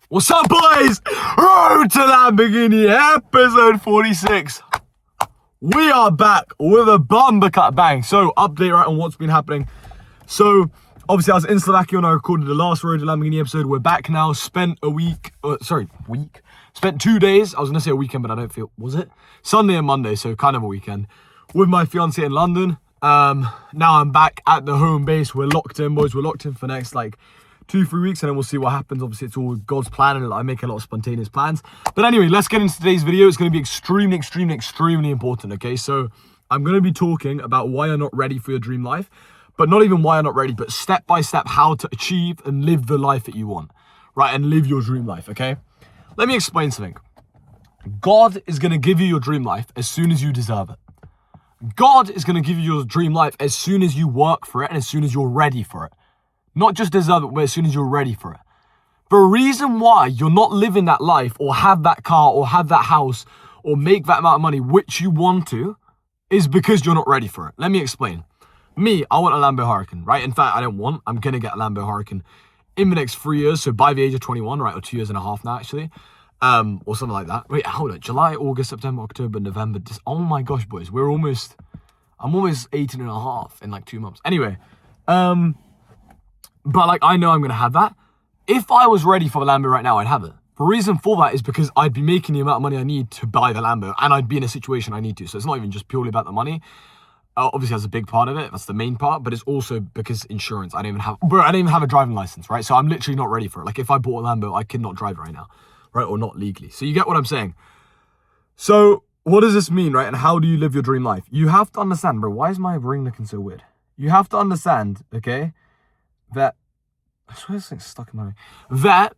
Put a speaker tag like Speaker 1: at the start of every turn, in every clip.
Speaker 1: What's up, boys? Road to Lamborghini, episode 46. We are back with a bumper cut bang. So, update right on what's been happening. So, obviously, I was in Slovakia when I recorded the last Road to Lamborghini episode. We're back now. Spent 2 days. I was going to say a weekend, but I don't feel... Was it? Sunday and Monday, so kind of a weekend. With my fiancée in London. Now I'm back at the home base. We're locked in, boys. We're locked in for next, 2-3 weeks, and then we'll see what happens. Obviously, it's all God's plan, and I make a lot of spontaneous plans. But anyway, let's get into today's video. It's going to be extremely important, okay? So I'm going to be talking about why you're not ready for your dream life, but not even why you're not ready, but step by step how to achieve and live the life that you want, right? And live your dream life, okay? Let me explain something. God is going to give you your dream life as soon as you deserve it. God is going to give you your dream life as soon as you work for it and as soon as you're ready for it. Not just deserve it, but as soon as you're ready for it. The reason why you're not living that life or have that car or have that house or make that amount of money which you want to is because you're not ready for it. Let me explain. Me, I want a Lambo Huracan, right? In fact, I'm going to get a Lambo Huracan in the next 3 years. So by the age of 21, right? Or 2 years and a half now, actually. Or something like that. Wait, hold on. July, August, September, October, November. Oh my gosh, boys. I'm almost 18 and a half in 2 months. Anyway, but I know I'm going to have that. If I was ready for the Lambo right now, I'd have it. The reason for that is because I'd be making the amount of money I need to buy the Lambo, and I'd be in a situation I need to. So it's not even just purely about the money. Obviously, that's a big part of it. That's the main part, but it's also because insurance. I don't even have a driving license, right? So I'm literally not ready for it. If I bought a Lambo, I could not drive right now, right? Or not legally. So you get what I'm saying? So what does this mean, right? And how do you live your dream life? You have to understand, bro. Why is my ring looking so weird? You have to understand, okay, that I swear this thing's stuck in my ring. That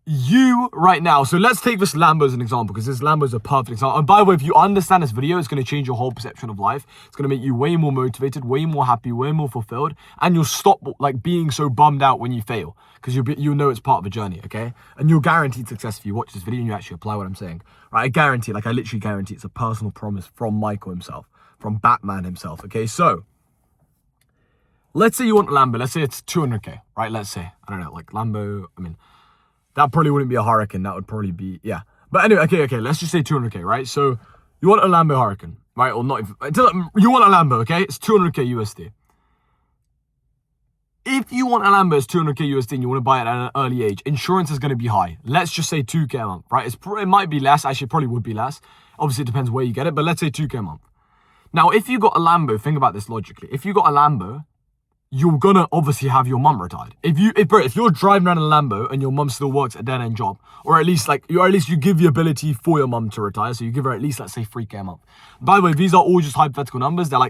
Speaker 1: you right now, so let's take this Lambo as an example, because this Lambo is a perfect example. And by the way, if you understand this video, it's going to change your whole perception of life. It's going to make you way more motivated, way more happy, way more fulfilled, and you'll stop being so bummed out when you fail, because you'll know it's part of the journey, okay? And you're guaranteed success if you watch this video and you actually apply what I'm saying, right? I guarantee, I literally guarantee, it's a personal promise from Michael himself, from Batman himself, okay? So let's say you want a Lambo. Let's say it's 200k, right? Let's say, I don't know, Lambo, that probably wouldn't be a Huracan. That would probably be, yeah. But anyway, okay, let's just say 200k, right? So you want a Lambo Huracan, right? Or not even, you want a Lambo, okay? It's 200k USD. If you want a Lambo, it's 200k USD and you want to buy it at an early age, insurance is going to be high. Let's just say 2k a month, right? It might be less. Actually, it probably would be less. Obviously, it depends where you get it, but let's say 2k a month. Now, if you got a Lambo, think about this logically. If you got a Lambo, you're gonna obviously have your mum retired. If you're driving around in a Lambo and your mum still works a dead-end job, or at least you give the ability for your mum to retire, so you give her at least, let's say, 3k a month. By the way, these are all just hypothetical numbers. They're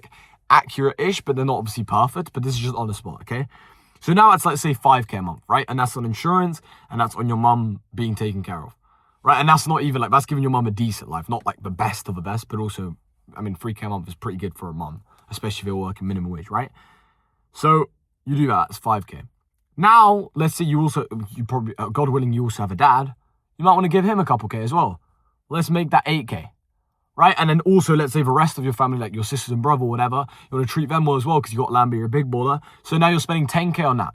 Speaker 1: accurate-ish, but they're not obviously perfect, but this is just on the spot, okay? So now it's, let's say, 5k a month, right? And that's on insurance, and that's on your mum being taken care of, right? And that's not even that's giving your mum a decent life, not the best of the best, but also, 3k a month is pretty good for a mum, especially if you're working minimum wage, right? So you do that, it's 5k. Now, let's say you probably, God willing, you also have a dad. You might want to give him a couple k as well. Let's make that 8k, right? And then also, let's say the rest of your family, your sisters and brother, whatever, you want to treat them well as well because you got Lambo, you're a big baller. So now you're spending 10k on that,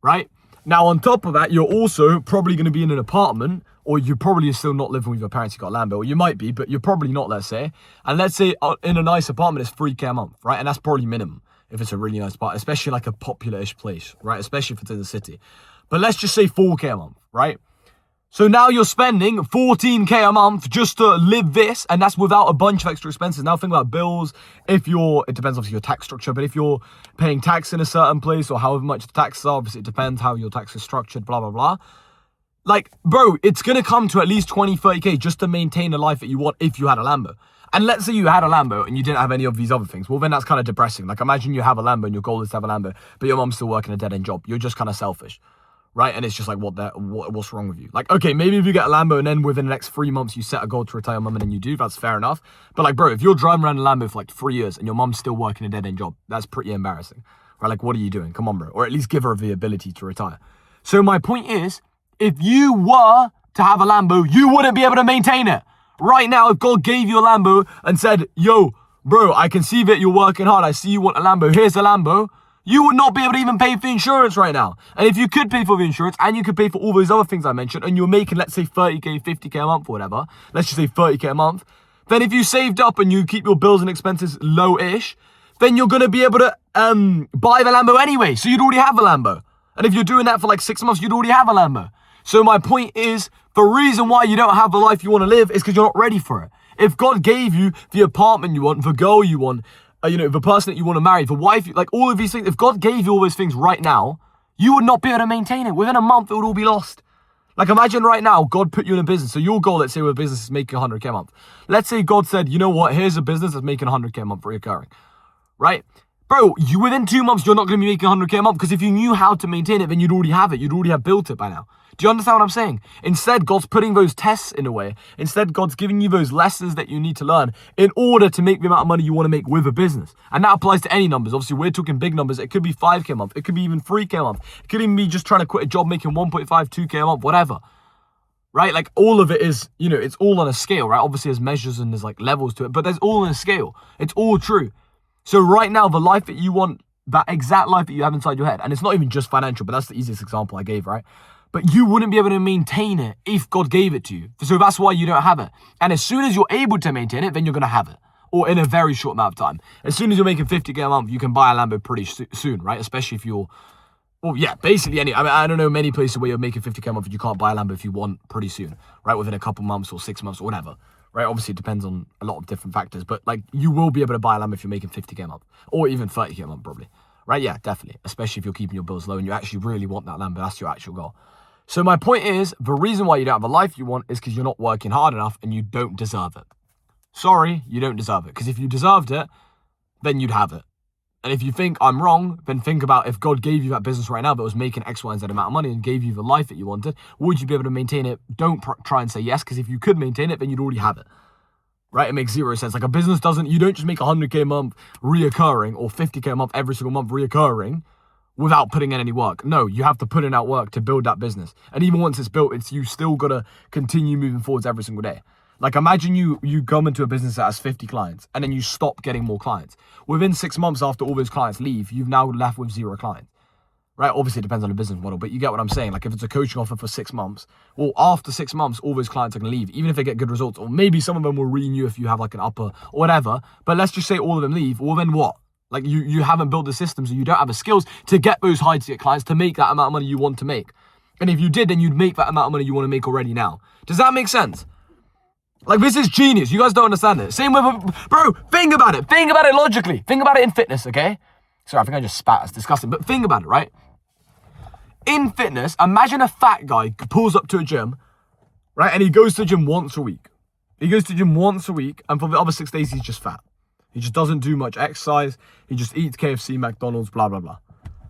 Speaker 1: right? Now, on top of that, you're also probably going to be in an apartment, or you probably are still not living with your parents, you got Lambo, or you might be, but you're probably not, let's say. And let's say in a nice apartment, it's 3k a month, right? And that's probably minimum. If it's a really nice part, especially a popular-ish place, right? Especially if it's in the city. But let's just say 4k a month, right? So now you're spending 14k a month just to live this, and that's without a bunch of extra expenses. Now think about bills. It depends obviously your tax structure, but if you're paying tax in a certain place or however much the taxes are, obviously it depends how your tax is structured, blah, blah, blah. Bro, it's going to come to at least 20, 30k just to maintain the life that you want if you had a Lambo. And let's say you had a Lambo and you didn't have any of these other things. Well, then that's kind of depressing. Imagine you have a Lambo and your goal is to have a Lambo, but your mom's still working a dead-end job. You're just kind of selfish, right? And it's just what's wrong with you? Okay, maybe if you get a Lambo and then within the next 3 months you set a goal to retire your mum and then you do, that's fair enough. But bro, if you're driving around a Lambo for 3 years and your mom's still working a dead-end job, that's pretty embarrassing, right? What are you doing? Come on, bro. Or at least give her the ability to retire. So my point is, if you were to have a Lambo, you wouldn't be able to maintain it. Right now, if God gave you a Lambo and said, yo, bro, I can see that you're working hard. I see you want a Lambo. Here's a Lambo. you would not be able to even pay for the insurance right now. And if you could pay for the insurance and you could pay for all those other things I mentioned, and you're making, let's say 30k, 50k a month or whatever, let's just say 30k a month, then if you saved up and you keep your bills and expenses low-ish, then you're going to be able to buy the Lambo anyway. So you'd already have a Lambo. And if you're doing that for like 6 months, you'd already have a Lambo. So my point is, the reason why you don't have the life you want to live is because you're not ready for it. If God gave you the apartment you want, the girl you want, the person that you want to marry, the wife, like all of these things, if God gave you all those things right now, you would not be able to maintain it. Within a month, it would all be lost. Like imagine right now, God put you in a business. So your goal, let's say with a business is making 100k a month. Let's say God said, you know what, here's a business that's making 100k a month reoccurring, right? Bro, within 2 months, you're not going to be making 100k a month because if you knew how to maintain it, then you'd already have it. You'd already have built it by now. Do you understand what I'm saying? Instead, God's putting those tests in a way. Instead, God's giving you those lessons that you need to learn in order to make the amount of money you want to make with a business. And that applies to any numbers. Obviously, we're talking big numbers. It could be 5k a month. It could be even 3k a month. It could even be just trying to quit a job making 1.5, 2k a month, whatever. Right? Like all of it is, it's all on a scale, right? Obviously, there's measures and there's like levels to it, but there's all on a scale. It's all true. So right now, the life that you want, that exact life that you have inside your head, and it's not even just financial, but that's the easiest example I gave, right? But you wouldn't be able to maintain it if God gave it to you. So that's why you don't have it. And as soon as you're able to maintain it, then you're going to have it. Or in a very short amount of time. As soon as you're making 50k a month, you can buy a Lambo pretty soon, right? Especially if you're, basically I don't know many places where you're making 50k a month and you can't buy a Lambo if you want pretty soon, right? Within a couple months or 6 months or whatever, right? Obviously it depends on a lot of different factors, but like you will be able to buy a Lambo if you're making 50k a month or even 30k a month probably, right? Yeah, definitely. Especially if you're keeping your bills low and you actually really want that Lambo, that's your actual goal. So my point is, the reason why you don't have a life you want is because you're not working hard enough and you don't deserve it. Sorry, you don't deserve it. Because if you deserved it, then you'd have it. And if you think I'm wrong, then think about if God gave you that business right now that was making X, Y, and Z amount of money and gave you the life that you wanted, would you be able to maintain it? Don't try and say yes, because if you could maintain it, then you'd already have it. Right? It makes zero sense. Like a business you don't just make 100k a month reoccurring or 50k a month every single month reoccurring without putting in any work. No, you have to put in that work to build that business. And even once it's built, you still got to continue moving forwards every single day. Like imagine you come into a business that has 50 clients and then you stop getting more clients. Within 6 months after all those clients leave, you've now left with 0 clients. Right? Obviously it depends on the business model, but you get what I'm saying. Like if it's a coaching offer for 6 months, well, after 6 months, all those clients are going to leave, even if they get good results, or maybe some of them will renew if you have like an upper or whatever. But let's just say all of them leave. Well, then what? Like you haven't built the systems and you don't have the skills to get those high ticket clients to make that amount of money you want to make. And if you did, then you'd make that amount of money you want to make already now. Does that make sense? Like this is genius. You guys don't understand it. Same with, bro, think about it. Think about it logically. Think about it in fitness, okay? Sorry, I think I just spat. It's disgusting. But think about it, right? In fitness, imagine a fat guy pulls up to a gym, right? And he goes to the gym once a week. He goes to the gym once a week, and for the other 6 days, he's just fat. He just doesn't do much exercise. He just eats KFC, McDonald's, blah, blah, blah.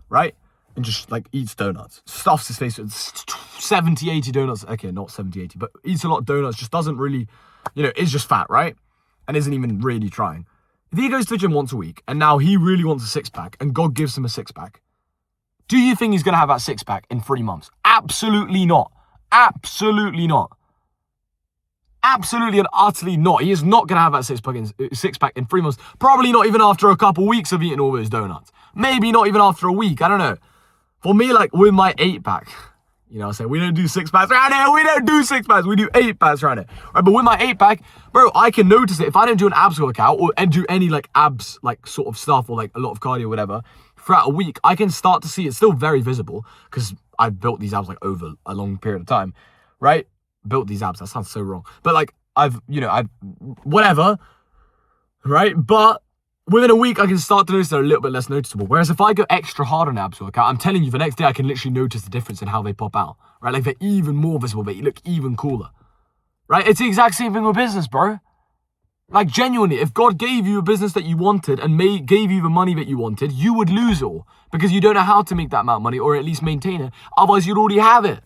Speaker 1: Right? And just like eats donuts. Stuffs his face with 70, 80 donuts. Okay, not 70, 80, but eats a lot of donuts. Just doesn't really, is just fat, right? And isn't even really trying. If he goes to the gym once a week and now he really wants a 6-pack and God gives him a 6-pack, do you think he's going to have that 6-pack in 3 months? Absolutely not. Absolutely not. Absolutely and utterly not. He is not going to have that 6-pack in 3 months. Probably not even after a couple weeks of eating all those donuts. Maybe not even after a week. I don't know. For me, like with my 8-pack, I say we don't do 6-packs around here. We don't do 6-packs. We do 8-packs around here. Right, but with my 8-pack, bro, I can notice it. If I don't do an abs workout and do any like abs like sort of stuff or like a lot of cardio or whatever throughout a week, I can start to see it's still very visible because I've built these abs like over a long period of time, right? Built these abs. That sounds so wrong. But like I've whatever, right? But within a week, I can start to notice they're a little bit less noticeable. Whereas if I go extra hard on abs workout, I'm telling you, the next day I can literally notice the difference in how they pop out, right? Like they're even more visible. They look even cooler, right? It's the exact same thing with business, bro. Like genuinely, if God gave you a business that you wanted and gave you the money that you wanted, you would lose all because you don't know how to make that amount of money or at least maintain it. Otherwise, you'd already have it.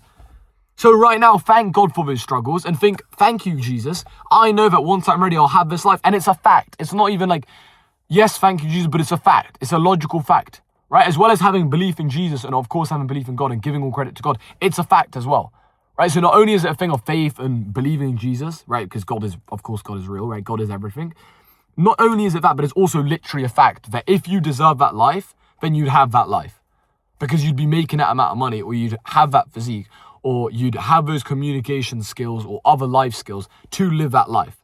Speaker 1: So right now, thank God for those struggles and think, thank you, Jesus. I know that once I'm ready, I'll have this life. And it's a fact. It's not even like, yes, thank you, Jesus, but it's a fact. It's a logical fact, right? As well as having belief in Jesus and of course having belief in God and giving all credit to God, it's a fact as well, right? So not only is it a thing of faith and believing in Jesus, right? Because God is real, right? God is everything. Not only is it that, but it's also literally a fact that if you deserve that life, then you'd have that life. Because you'd be making that amount of money, or you'd have that physique, or you'd have those communication skills or other life skills to live that life.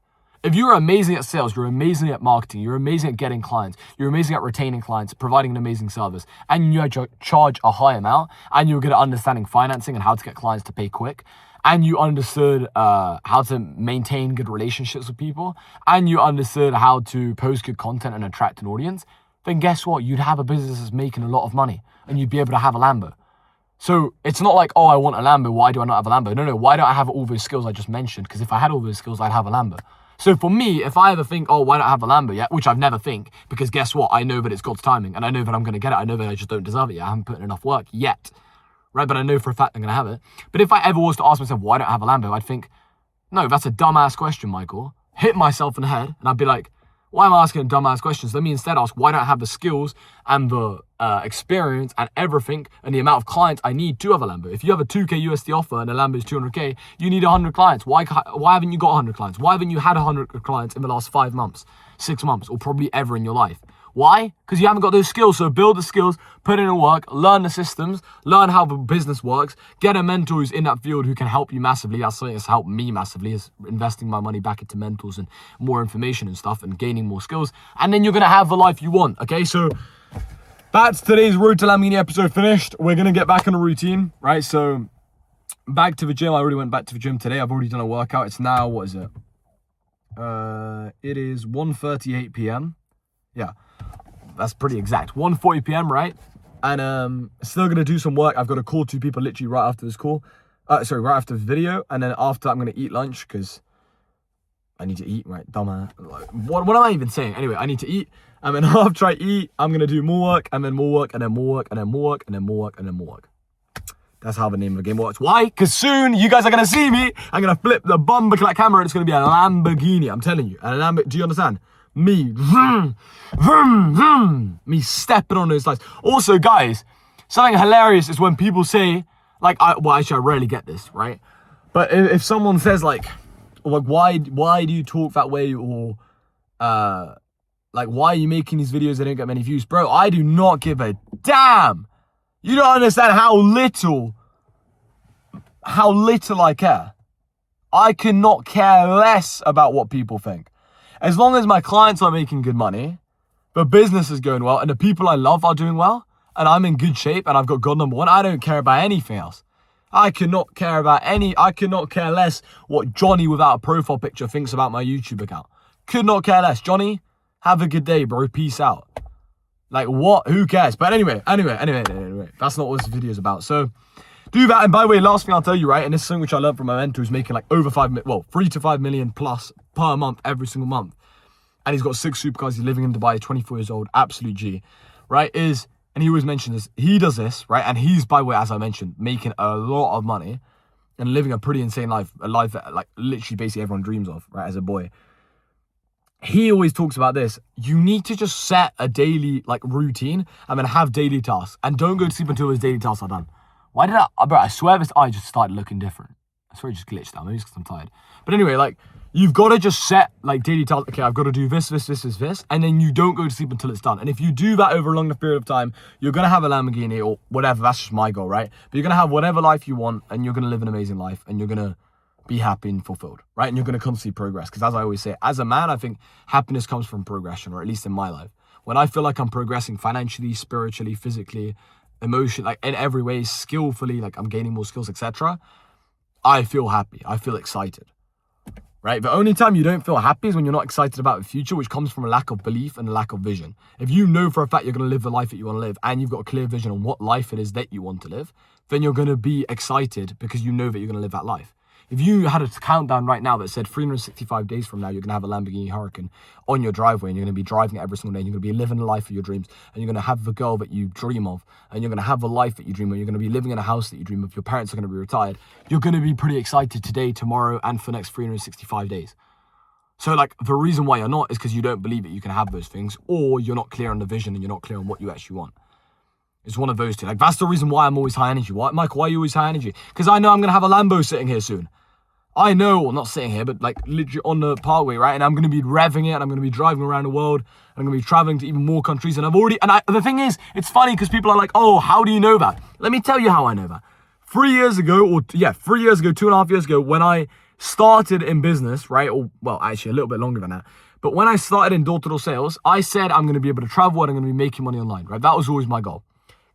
Speaker 1: If you're amazing at sales, you're amazing at marketing, you're amazing at getting clients, you're amazing at retaining clients, providing an amazing service, and you charge a high amount, and you're good at understanding financing and how to get clients to pay quick, and you understood how to maintain good relationships with people, and you understood how to post good content and attract an audience, then guess what? You'd have a business that's making a lot of money, and you'd be able to have a Lambo. So it's not like, oh, I want a Lambo, why do I not have a Lambo? No, why don't I have all those skills I just mentioned? Because if I had all those skills, I'd have a Lambo. So for me, if I ever think, oh, why don't I have a Lambo yet? Which I've never think, because guess what? I know that it's God's timing, and I know that I'm going to get it. I know that I just don't deserve it yet. I haven't put in enough work yet, right? But I know for a fact I'm going to have it. But if I ever was to ask myself, why don't I have a Lambo? I'd think, no, that's a dumbass question, Michael. Hit myself in the head, and I'd be like, why am I asking dumbass questions? Let me instead ask, why don't I have the skills and the experience and everything and the amount of clients I need to have a Lambo? If you have a 2K USD offer and a Lambo is 200K, you need 100 clients. Why haven't you got 100 clients? Why haven't you had 100 clients in the last 5 months, 6 months, or probably ever in your life? Why? Because you haven't got those skills. So build the skills, put in the work, learn the systems, learn how the business works, get a mentor who's in that field who can help you massively. That's something that's helped me massively, is investing my money back into mentors and more information and stuff and gaining more skills. And then you're going to have the life you want. Okay, so that's today's Road to Lamborghini episode finished. We're going to get back on a routine, right? So back to the gym. I already went back to the gym today. I've already done a workout. It's now, what is it? It is 1:38 p.m. Yeah. That's pretty exact. 1:40 p.m., right? And still going to do some work. I've got to call 2 people literally right after this call. Right after this video. And then after, I'm going to eat lunch because I need to eat, right? Dumbass. Like, what am I even saying? Anyway, I need to eat. And then after I eat, I'm going to do more work, and then more work, and then more work, and then more work, and then more work, and then more work. That's how the name of the game works. Why? Because soon you guys are going to see me. I'm going to flip the bumper clap camera, and it's going to be a Lamborghini. I'm telling you. Do you understand? Me, vroom, vroom, vroom. Me stepping on those lights. Also, guys, something hilarious is when people say, like, actually, I rarely get this, right? But if someone says, like, why do you talk that way? Or, like, why are you making these videos that don't get many views? Bro, I do not give a damn. You don't understand how little I care. I cannot care less about what people think. As long as my clients are making good money, the business is going well, and the people I love are doing well, and I'm in good shape, and I've got God number one, I don't care about anything else. I cannot care less what Johnny without a profile picture thinks about my YouTube account. Could not care less. Johnny, have a good day, bro. Peace out. Like, what? Who cares? But anyway. That's not what this video is about. So, do that. And by the way, last thing I'll tell you, right, and this is something which I learned from my mentor who's making like over 3 to 5 million plus per month, every single month. And he's got 6 supercars. He's living in Dubai, 24 years old, absolute G, right? And he always mentions this, he does this, right? And he's, by the way, as I mentioned, making a lot of money and living a pretty insane life, a life that like literally basically everyone dreams of, right, as a boy. He always talks about this. You need to just set a daily like routine and then have daily tasks. And don't go to sleep until those daily tasks are done. Why did I swear this eye just started looking different. I swear it just glitched out. Maybe it's because I'm tired. But anyway, like, you've got to just set like daily tasks. Okay, I've got to do this. And then you don't go to sleep until it's done. And if you do that over a long period of time, you're going to have a Lamborghini or whatever. That's just my goal, right? But you're going to have whatever life you want, and you're going to live an amazing life, and you're going to be happy and fulfilled, right? And you're going to constantly progress. Because as I always say, as a man, I think happiness comes from progression, or at least in my life. When I feel like I'm progressing financially, spiritually, physically, emotionally, like in every way, skillfully, like I'm gaining more skills, etc., I feel happy. I feel excited, right? The only time you don't feel happy is when you're not excited about the future, which comes from a lack of belief and a lack of vision. If you know for a fact you're going to live the life that you want to live, and you've got a clear vision on what life it is that you want to live, then you're going to be excited because you know that you're going to live that life. If you had a countdown right now that said 365 days from now, you're going to have a Lamborghini Huracan on your driveway, and you're going to be driving it every single day, and you're going to be living the life of your dreams, and you're going to have the girl that you dream of, and you're going to have the life that you dream of, you're going to be living in a house that you dream of, your parents are going to be retired, you're going to be pretty excited today, tomorrow, and for the next 365 days. So, like, the reason why you're not is because you don't believe that you can have those things, or you're not clear on the vision, and you're not clear on what you actually want. It's one of those two. Like, that's the reason why I'm always high energy. Why, Mike, why are you always high energy? Because I know I'm going to have a Lambo sitting here soon. I know, well, not sitting here, but like literally on the parkway, right? And I'm going to be revving it, and I'm going to be driving around the world, and I'm going to be traveling to even more countries. And the thing is, it's funny because people are like, oh, how do you know that? Let me tell you how I know that. 3 years ago, 2.5 years ago, when I started in business, right? Or, well, actually a little bit longer than that. But when I started in door-to-door sales, I said I'm going to be able to travel and I'm going to be making money online, right? That was always my goal.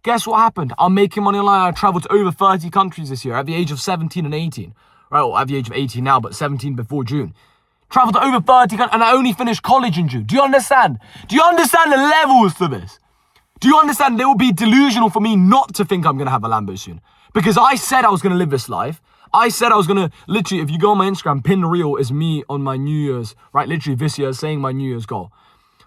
Speaker 1: Guess what happened? I'm making money online. I traveled to over 30 countries this year at the age of 17 and 18. Right, well, at the age of 18 now, but 17 before June. Traveled to over 30 countries, and I only finished college in June. Do you understand? Do you understand the levels to this? Do you understand? It would be delusional for me not to think I'm going to have a Lambo soon. Because I said I was going to live this life. I said I was going to, literally, if you go on my Instagram, pin reel is me on my New Year's, right? Literally this year, saying my New Year's goal.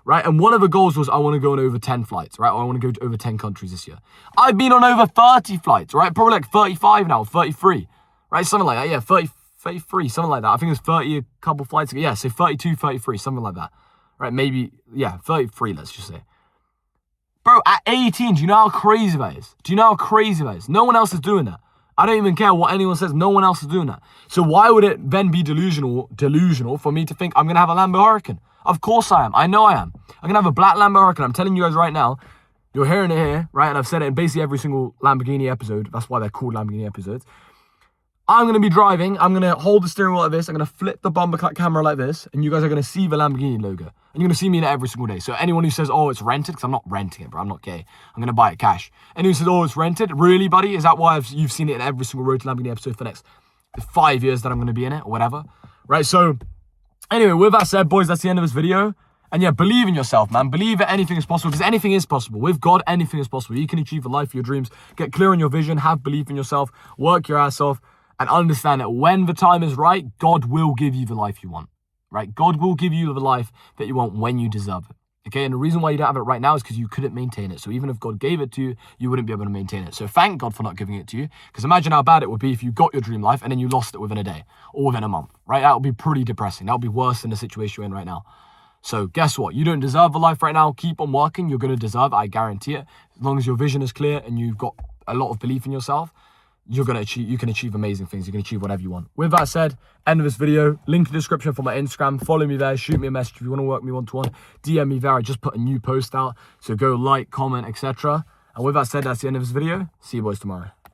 Speaker 1: Right, and one of the goals was I want to go on over 10 flights, right? Or I want to go to over 10 countries this year. I've been on over 30 flights, right? Probably like 35 now, 33. Right, something like that, yeah, 30, 33, something like that. I think it was 30 a couple flights ago. Yeah, so 32, 33, something like that. Right, maybe, yeah, 33, let's just say. Bro, at 18, do you know how crazy that is? Do you know how crazy that is? No one else is doing that. I don't even care what anyone says. No one else is doing that. So why would it then be delusional for me to think I'm going to have a Lambo Huracan? Of course I am. I know I am. I'm going to have a black Lambo Huracan. I'm telling you guys right now. You're hearing it here, right? And I've said it in basically every single Lamborghini episode. That's why they're called Lamborghini episodes. I'm going to be driving. I'm going to hold the steering wheel like this. I'm going to flip the bumper camera like this. And you guys are going to see the Lamborghini logo. And you're going to see me in it every single day. So anyone who says, oh, it's rented, because I'm not renting it, bro. I'm not gay. I'm going to buy it cash. Anyone who says, oh, it's rented. Really, buddy? Is that why you've seen it in every single Road to Lamborghini episode for the next 5 years that I'm going to be in it or whatever? Right? So anyway, with that said, boys, that's the end of this video. And yeah, believe in yourself, man. Believe that anything is possible, because anything is possible. With God, anything is possible. You can achieve a life of your dreams. Get clear on your vision. Have belief in yourself. Work your ass off. And understand that when the time is right, God will give you the life you want, right? God will give you the life that you want when you deserve it, okay? And the reason why you don't have it right now is because you couldn't maintain it. So even if God gave it to you, you wouldn't be able to maintain it. So thank God for not giving it to you, because imagine how bad it would be if you got your dream life and then you lost it within a day or within a month, right? That would be pretty depressing. That would be worse than the situation you're in right now. So guess what? You don't deserve a life right now. Keep on working. You're going to deserve it. I guarantee it. As long as your vision is clear and you've got a lot of belief in yourself, you can achieve amazing things. You can achieve whatever you want. With that said, end of this video. Link in the description for my Instagram. Follow me there. Shoot me a message if you want to work with me one-to-one. DM me there. I just put a new post out. So go like, comment, etc. And with that said, that's the end of this video. See you boys tomorrow.